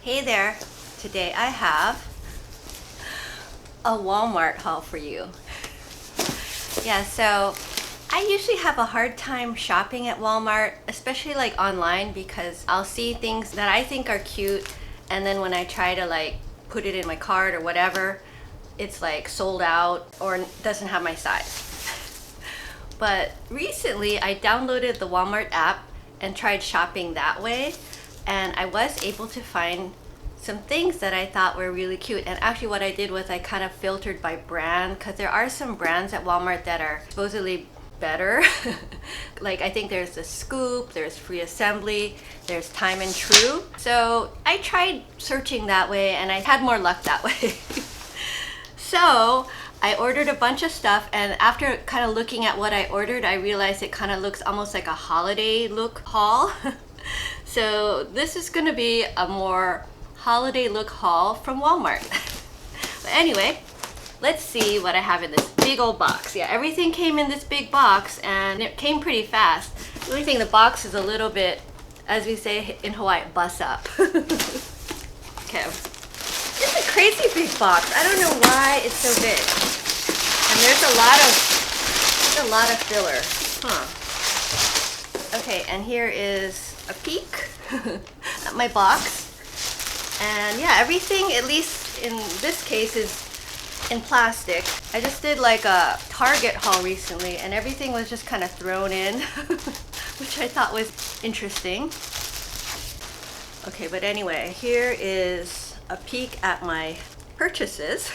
Hey there, today I have a Walmart haul for you. Yeah, so I usually have a hard time shopping at Walmart, especially like online, because I'll see things that I think are cute and then when I try to like put it in my cart or whatever, it's like sold out or doesn't have my size. But recently I downloaded the Walmart app and tried shopping that way, and I was able to find some things that I thought were really cute. And actually what I did was I kind of filtered by brand, because there are some brands at Walmart that are supposedly better. Like I think there's the Scoop, there's Free Assembly, there's Time and True. So I tried searching that way and I had more luck that way. So I ordered a bunch of stuff, and after kind of looking at what I ordered, I realized it kind of looks almost like a holiday look haul. So this is going to be a more holiday look haul from Walmart. But anyway, let's see what I have in this big old box. Yeah, everything came in this big box and it came pretty fast. The only thing, the box is a little bit, as we say in Hawaii, bust up. Okay. It's a crazy big box. I don't know why it's so big. And there's a lot of filler. Huh. Okay, and here is a peek at my box. And yeah, everything, at least in this case, is in plastic. I just did like a Target haul recently and everything was just kind of thrown in, which I thought was interesting. Okay, but anyway, here is a peek at my purchases.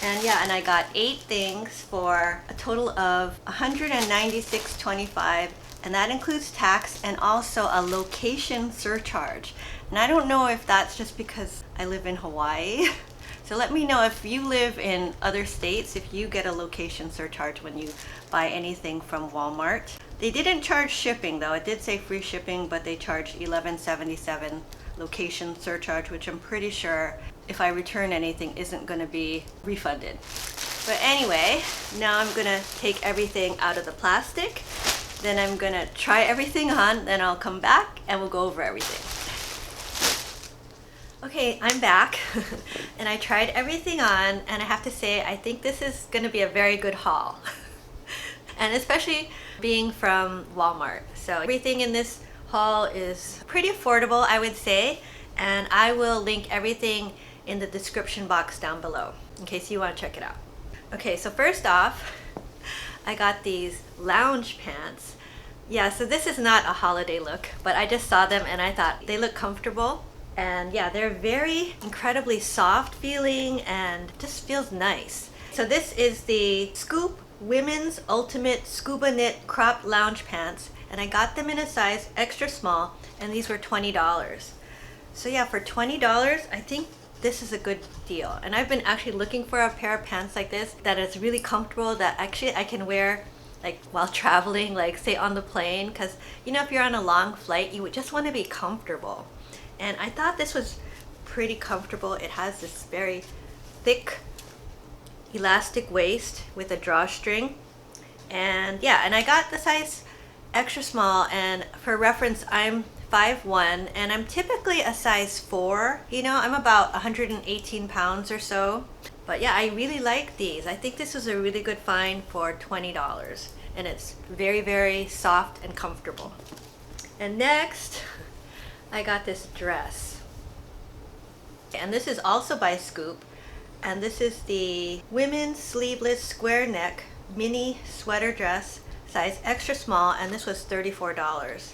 And yeah, and I got 8 things for a total of $196.25, and that includes tax and also a location surcharge. And I don't know if that's just because I live in Hawaii. So let me know if you live in other states, if you get a location surcharge when you buy anything from Walmart. They didn't charge shipping though. It did say free shipping, but they charged $11.77 location surcharge, which I'm pretty sure if I return anything isn't going to be refunded. But anyway, now I'm going to take everything out of the plastic. Then I'm going to try everything on, then I'll come back and we'll go over everything. Okay, I'm back and I tried everything on, and I have to say I think this is going to be a very good haul. And especially being from Walmart. So everything in this haul is pretty affordable, I would say, and I will link everything in the description box down below in case you want to check it out. Okay, so first off, I got these lounge pants. Yeah, so this is not a holiday look, but I just saw them and I thought they look comfortable. And yeah, they're very incredibly soft feeling and just feels nice. So this is the Scoop Women's Ultimate Scuba Knit Crop Lounge Pants, and I got them in a size extra small, and these were $20. So yeah, for $20, I think this is a good deal. And I've been actually looking for a pair of pants like this that is really comfortable, that actually I can wear like while traveling, like say on the plane, because you know, if you're on a long flight, you would just want to be comfortable. And I thought this was pretty comfortable. It has this very thick elastic waist with a drawstring. And yeah, and I got the size extra small, and for reference, I'm 5'1", and I'm typically a size 4. You know, I'm about 118 pounds or so. But yeah, I really like these. I think this was a really good find for $20. And it's very, very soft and comfortable. And next, I got this dress. And this is also by Scoop. And this is the women's sleeveless square neck mini sweater dress, size extra small, and this was $34.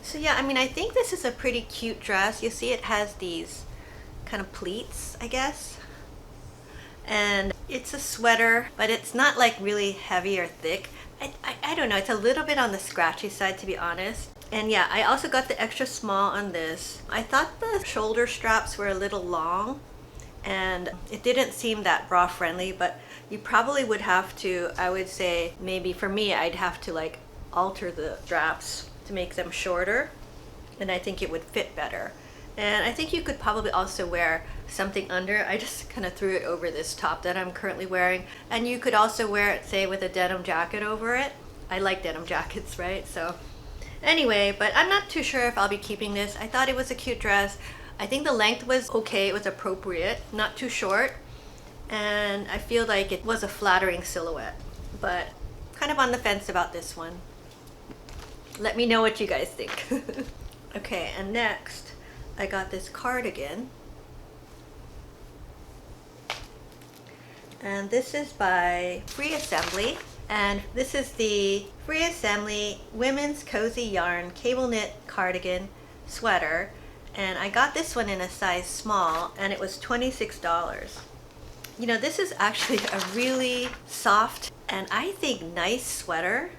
So yeah, I mean, I think this is a pretty cute dress. You see it has these kind of pleats, I guess. And it's a sweater, but it's not like really heavy or thick. I don't know, it's a little bit on the scratchy side, to be honest. And yeah, I also got the extra small on this. I thought the shoulder straps were a little long and it didn't seem that bra friendly, but you probably would have to, I would say, maybe for me, I'd have to like alter the straps to make them shorter, and I think it would fit better. And I think you could probably also wear something under. I just kind of threw it over this top that I'm currently wearing, and you could also wear it, say, with a denim jacket over it. I like denim jackets, right? So Anyway, but I'm not too sure if I'll be keeping this. I thought it was a cute dress. I think the length was okay, it was appropriate, not too short. And I feel like it was a flattering silhouette, but kind of on the fence about this one. Let me know what you guys think. Okay, and next I got this cardigan. And this is by Free Assembly. And this is the Free Assembly Women's Cozy Yarn Cable Knit Cardigan Sweater. And I got this one in a size small, and it was $26. You know, this is actually a really soft and I think nice sweater.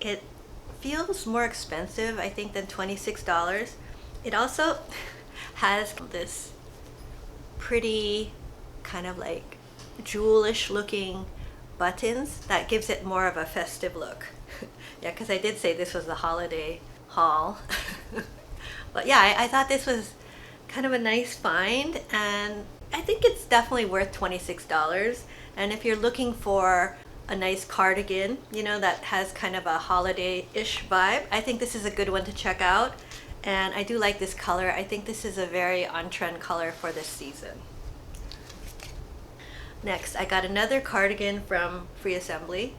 It feels more expensive, I think, than $26. It also has this pretty kind of like jewelish looking buttons that gives it more of a festive look. Yeah, because I did say this was the holiday haul. But yeah, I thought this was kind of a nice find, and I think it's definitely worth $26. And if you're looking for a nice cardigan, you know, that has kind of a holiday-ish vibe, I think this is a good one to check out. And I do like this color. I think this is a very on-trend color for this season. Next, I got another cardigan from Free Assembly.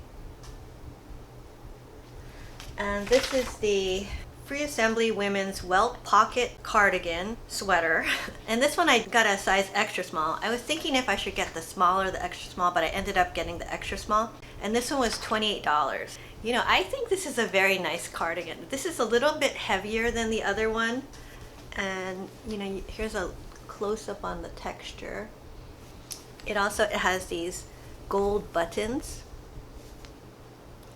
And this is the Free Assembly Women's Welt Pocket Cardigan Sweater. And this one I got a size extra small. I was thinking if I should get the small or the extra small, but I ended up getting the extra small. And this one was $28. You know, I think this is a very nice cardigan. This is a little bit heavier than the other one. And, you know, here's a close-up on the texture. It has these gold buttons.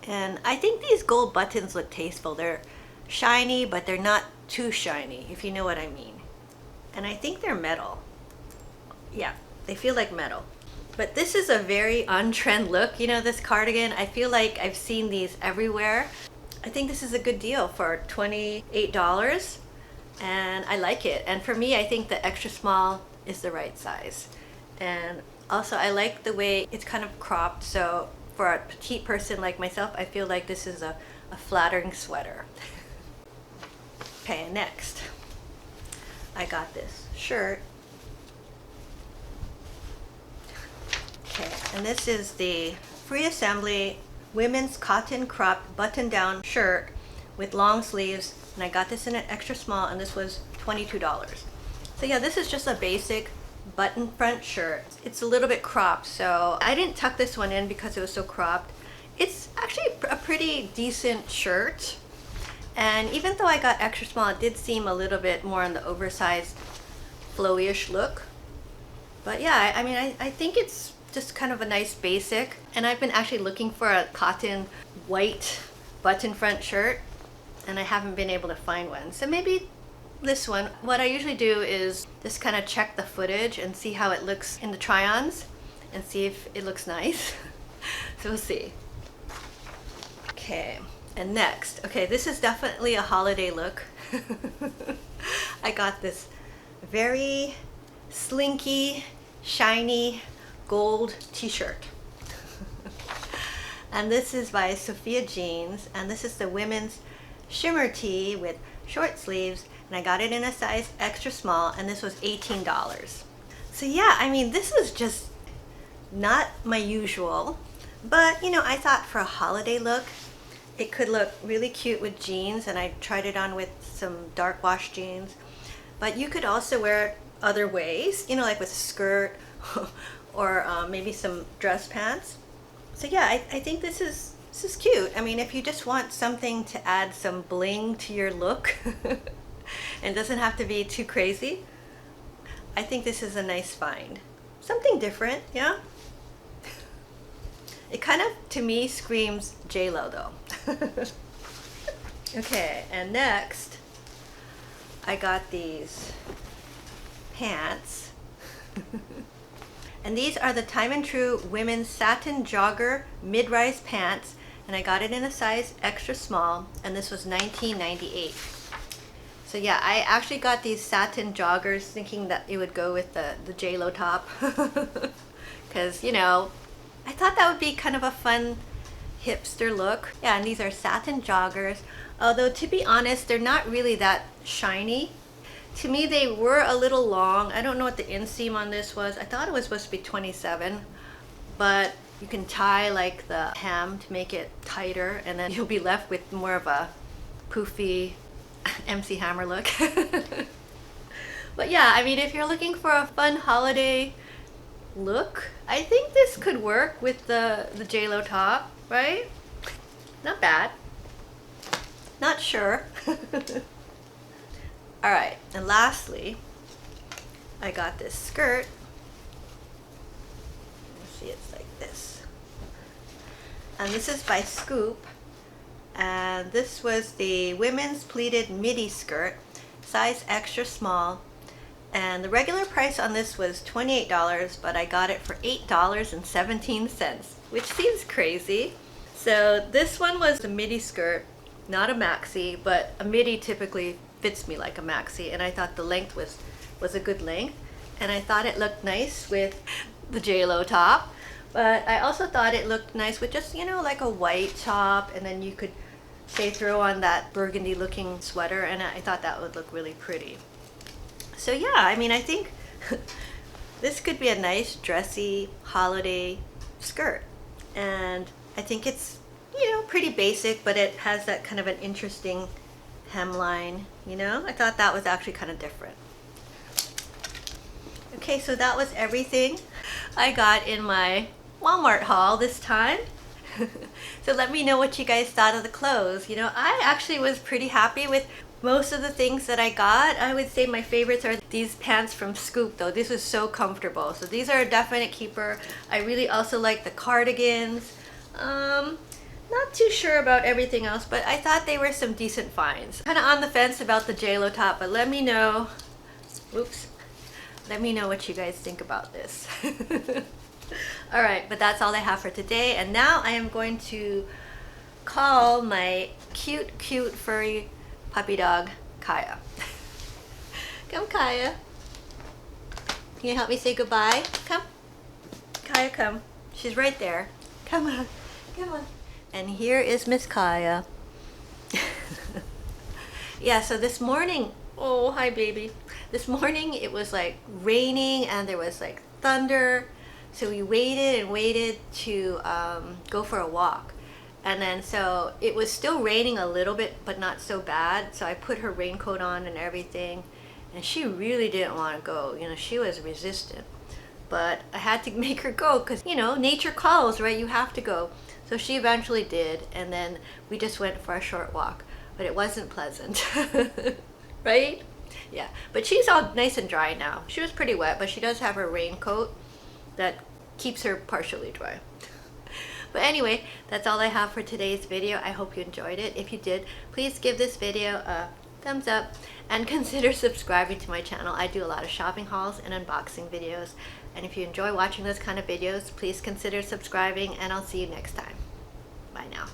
And I think these gold buttons look tasteful. They're shiny, but they're not too shiny, if you know what I mean. And I think they're metal. Yeah, they feel like metal. But this is a very on-trend look, you know, this cardigan. I feel like I've seen these everywhere. I think this is a good deal for $28, and I like it. And for me, I think the extra small is the right size. And also, I like the way it's kind of cropped, so for a petite person like myself, I feel like this is a flattering sweater. Okay, next, I got this shirt. Okay, and this is the Free Assembly Women's Cotton Cropped Button-Down Shirt with long sleeves, and I got this in an extra small, and this was $22. So yeah, this is just a basic button front shirt. It's a little bit cropped, so I didn't tuck this one in because it was so cropped. It's actually a pretty decent shirt. And even though I got extra small, it did seem a little bit more on the oversized, flowy-ish look. But yeah, I mean, I think it's just kind of a nice basic. And I've been actually looking for a cotton white button front shirt, and I haven't been able to find one. So maybe this one. What I usually do is just kind of check the footage and see how it looks in the try-ons and see if it looks nice. So we'll see. Okay. And next, okay, this is definitely a holiday look. I got this very slinky, shiny gold t-shirt. And this is by Sophia Jeans, and this is the women's shimmer tee with short sleeves, and I got it in a size extra small, and this was $18. So yeah, I mean, this is just not my usual, but you know, I thought for a holiday look, it could look really cute with jeans, and I tried it on with some dark wash jeans. But you could also wear it other ways, you know, like with a skirt or maybe some dress pants. So yeah, I think this is cute. I mean, if you just want something to add some bling to your look and doesn't have to be too crazy, I think this is a nice find. Something different, yeah? It kind of, to me, screams J-Lo though. Okay, and next, I got these pants. And these are the Time and True Women's Satin Jogger Mid-Rise Pants, and I got it in a size extra small, and this was $19.98. So yeah, I actually got these satin joggers thinking that it would go with the J-Lo top. Because, you know, I thought that would be kind of a fun hipster look. Yeah, and these are satin joggers. Although to be honest, they're not really that shiny. To me, they were a little long. I don't know what the inseam on this was. I thought it was supposed to be 27, but you can tie like the hem to make it tighter, and then you'll be left with more of a poofy MC Hammer look. But yeah, I mean, if you're looking for a fun holiday look, I think this could work with the J-Lo top, right? Not bad. Not sure. All right, and lastly, I got this skirt. Let's see, it's like this. And this is by Scoop. And this was the women's pleated midi skirt, size extra small. And the regular price on this was $28, but I got it for $8.17, which seems crazy. So this one was a midi skirt, not a maxi, but a midi typically fits me like a maxi, and I thought the length was a good length, and I thought it looked nice with the J-Lo top, but I also thought it looked nice with just, you know, like a white top, and then you could say throw on that burgundy looking sweater, and I thought that would look really pretty. So yeah, I mean, I think this could be a nice dressy holiday skirt, and I think it's, you know, pretty basic, but it has that kind of an interesting hemline, you know. I thought that was actually kind of different. Okay, so that was everything I got in my Walmart haul this time. So let me know what you guys thought of the clothes. You know, I actually was pretty happy with most of the things that I got. I would say my favorites are these pants from Scoop though. This was so comfortable. So these are a definite keeper. I really also like the cardigans. Not too sure about everything else, but I thought they were some decent finds. Kind of on the fence about the J-Lo top, but let me know. Oops. Let me know what you guys think about this. All right, but that's all I have for today. And now I am going to call my cute furry puppy dog, Kaya. Come, Kaya. Can you help me say goodbye? Come. Kaya, come. She's right there. Come on. Come on. And here is Miss Kaya. Yeah, so this morning, oh, hi baby. This morning it was like raining and there was like thunder. So we waited and waited to go for a walk. And then so it was still raining a little bit, but not so bad. So I put her raincoat on and everything. And she really didn't want to go. You know, she was resistant. But I had to make her go because, you know, nature calls, right? You have to go. So she eventually did, and then we just went for a short walk, but it wasn't pleasant, right? Yeah, but she's all nice and dry now. She was pretty wet, but she does have her raincoat that keeps her partially dry. But anyway, that's all I have for today's video. I hope you enjoyed it. If you did, please give this video a thumbs up and consider subscribing to my channel. I do a lot of shopping hauls and unboxing videos. And if you enjoy watching those kind of videos, please consider subscribing, and I'll see you next time. Bye now.